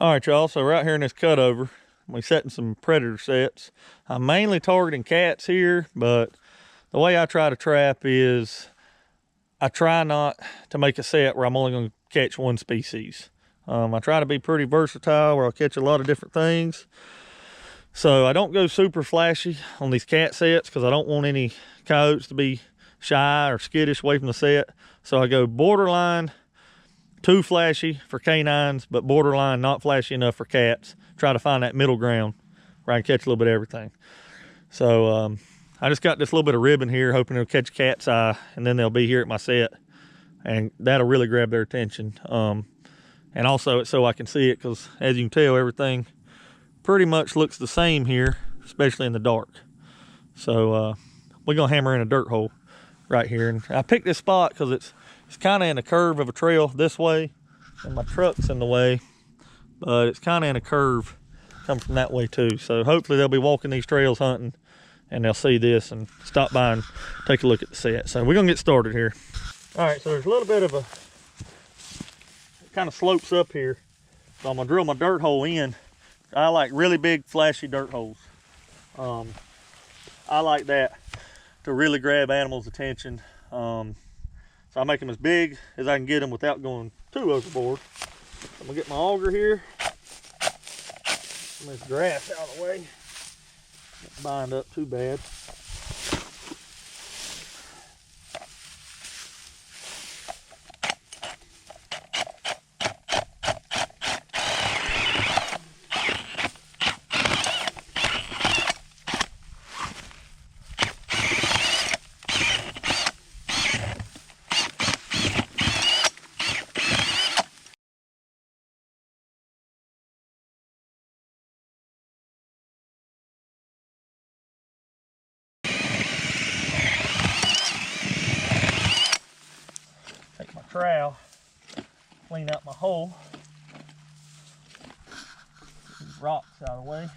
All right, y'all, so right here in this cutover, we're setting some predator sets. I'm mainly targeting cats here, but the way I try to trap is I try not to make a set where I'm only going to catch one species. I try to be pretty versatile where I'll catch a lot of different things. So I don't go super flashy on these cat sets because I don't want any coyotes to be shy or skittish away from the set. So I go borderline too flashy for canines, but borderline not flashy enough for cats. Try to find that middle ground where I can catch a little bit of everything. So I just got this little bit of ribbon here, hoping it'll catch a cat's eye, and then they'll be here at my set, and that'll really grab their attention. And also it's so I can see it, because as you can tell, everything pretty much looks the same here, especially in the dark. So we're gonna hammer in a dirt hole right here, and I picked this spot because it's kind of in a curve of a trail this way, and my truck's in the way, but it's kind of in a curve coming from that way too. So hopefully they'll be walking these trails hunting, and they'll see this and stop by and take a look at the set. So we're gonna get started here. All right, so there's a little bit of a, it kind of slopes up here. So I'm gonna drill my dirt hole in. I like really big, flashy dirt holes. I like that to really grab animals' attention. So I make them as big as I can get them without going too overboard. I'm gonna get my auger here. Move this grass out of the way. Don't bind up too bad. Take my trowel, clean out my hole. These rocks out of the way.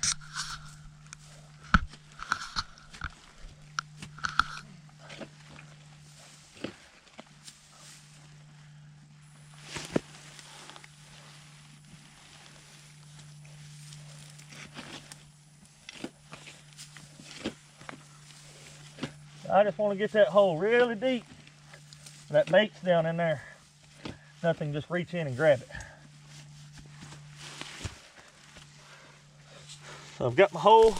I just want to get that hole really deep. That bait's down in there. Nothing, just reach in and grab it. So I've got my hole,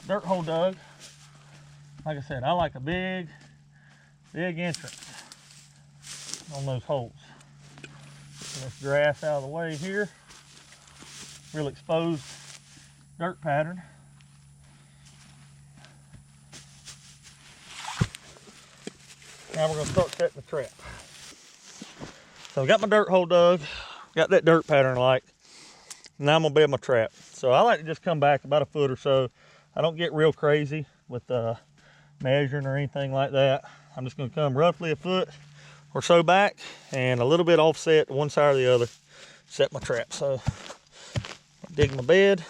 dirt hole dug. Like I said, I like a big entrance on those holes. Get this grass out of the way here. Real exposed dirt pattern. Now we're gonna start setting the trap. So I've got my dirt hole dug, got that dirt pattern I like. Now I'm gonna build my trap. So I like to just come back about a foot or so. I don't get real crazy with measuring or anything like that. I'm just gonna come roughly a foot or so back and a little bit offset to one side or the other, set my trap. So dig my bed.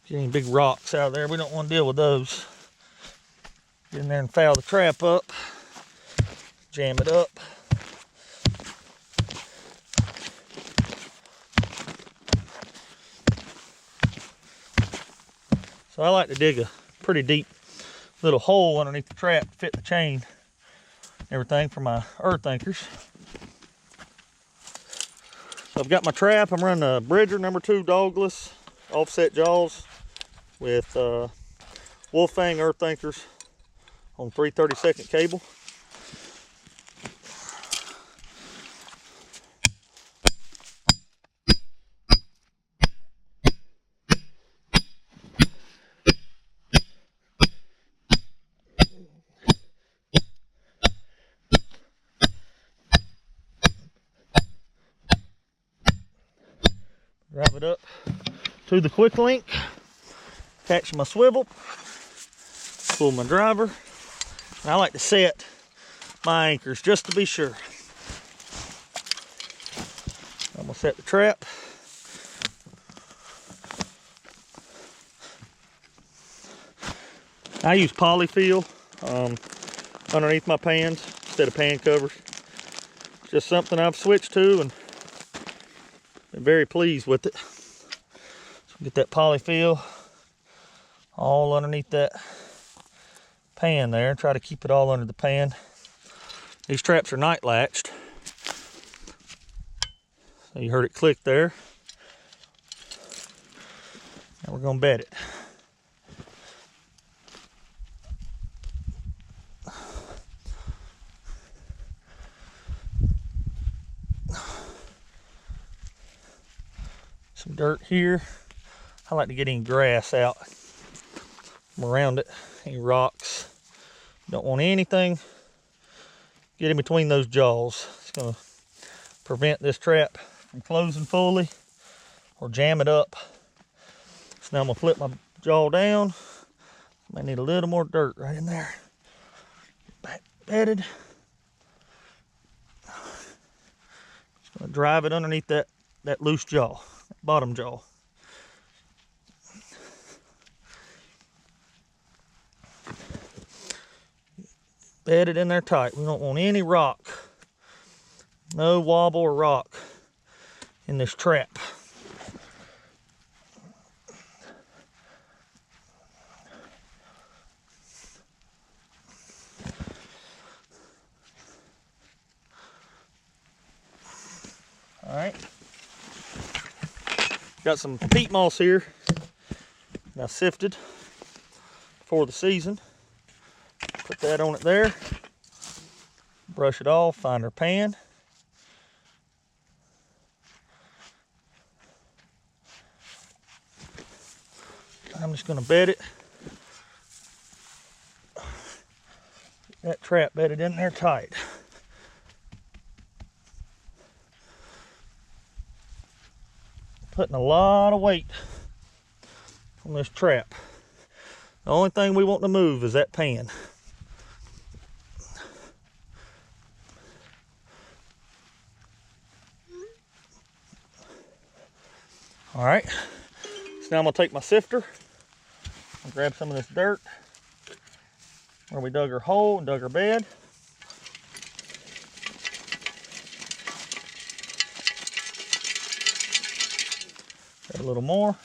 Get any big rocks out of there, we don't want to deal with those. Get in there and foul the trap up, jam it up. So I like to dig a pretty deep little hole underneath the trap to fit the chain, everything for my earth anchors. So I've got my trap, I'm running a Bridger #2 dogless offset jaws with wolf fang earth anchors on 3/32 cable. Drive it up to the quick link, attach my swivel, pull my driver, and I like to set my anchors just to be sure. I'm gonna set the trap. I use polyfill underneath my pans instead of pan covers. Just something I've switched to and been very pleased with it. So get that polyfill all underneath that pan there. Try to keep it all under the pan. These traps are night latched. So you heard it click there. Now we're gonna bed it. Some dirt here. I like to get any grass out from around it, any rocks. Don't want anything get in between those jaws. It's gonna prevent this trap from closing fully or jam it up. So now I'm gonna flip my jaw down. Might need a little more dirt right in there. Back bedded. Just gonna drive it underneath that loose jaw, that bottom jaw. Bed it in there tight. We don't want any rock, no wobble or rock in this trap. All right. Got some peat moss here that I sifted for the season. Put that on it there. Brush it off, find our pan. I'm just gonna bed it. Get that trap bedded in there tight. Putting a lot of weight on this trap. The only thing we want to move is that pan. All right, so now I'm gonna take my sifter and grab some of this dirt where we dug our hole and dug our bed. Got a little more.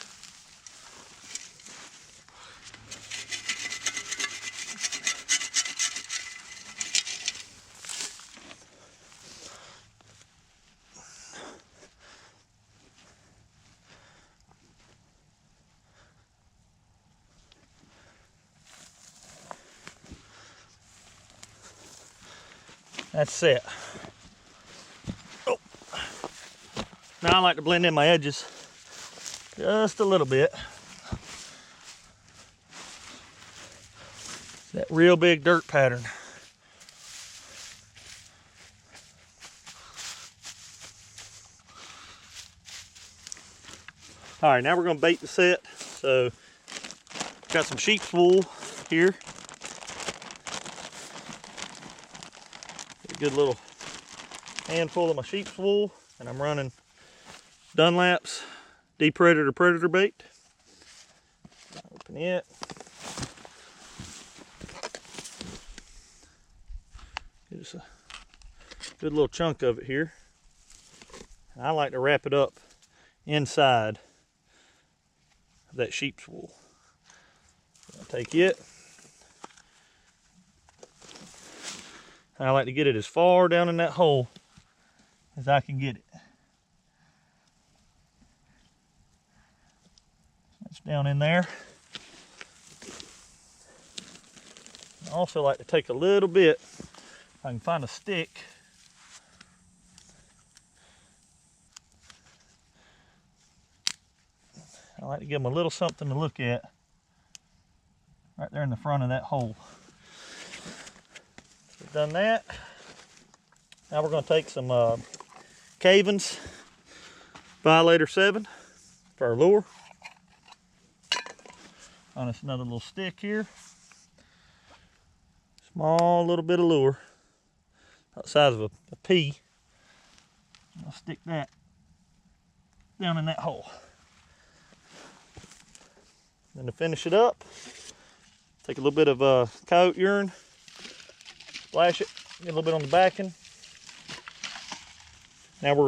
That's it. Oh. Now I like to blend in my edges just a little bit. That real big dirt pattern. All right, now we're gonna bait the set. So, got some sheep's wool here. Get a good little handful of my sheep's wool, and I'm running Dunlap's Deep Predator bait. Open it. Get us a good little chunk of it here. And I like to wrap it up inside of that sheep's wool. I'll take it. I like to get it as far down in that hole as I can get it. That's down in there. I also like to take a little bit, if I can find a stick, I like to give them a little something to look at right there in the front of that hole. We've done that. Now we're going to take some Caven's Violator 7 for our lure. On us another little stick here. Small little bit of lure, about the size of a pea. I'll stick that down in that hole. Then to finish it up, Take a little bit of coat urine, splash it, get a little bit on the backing. Now we're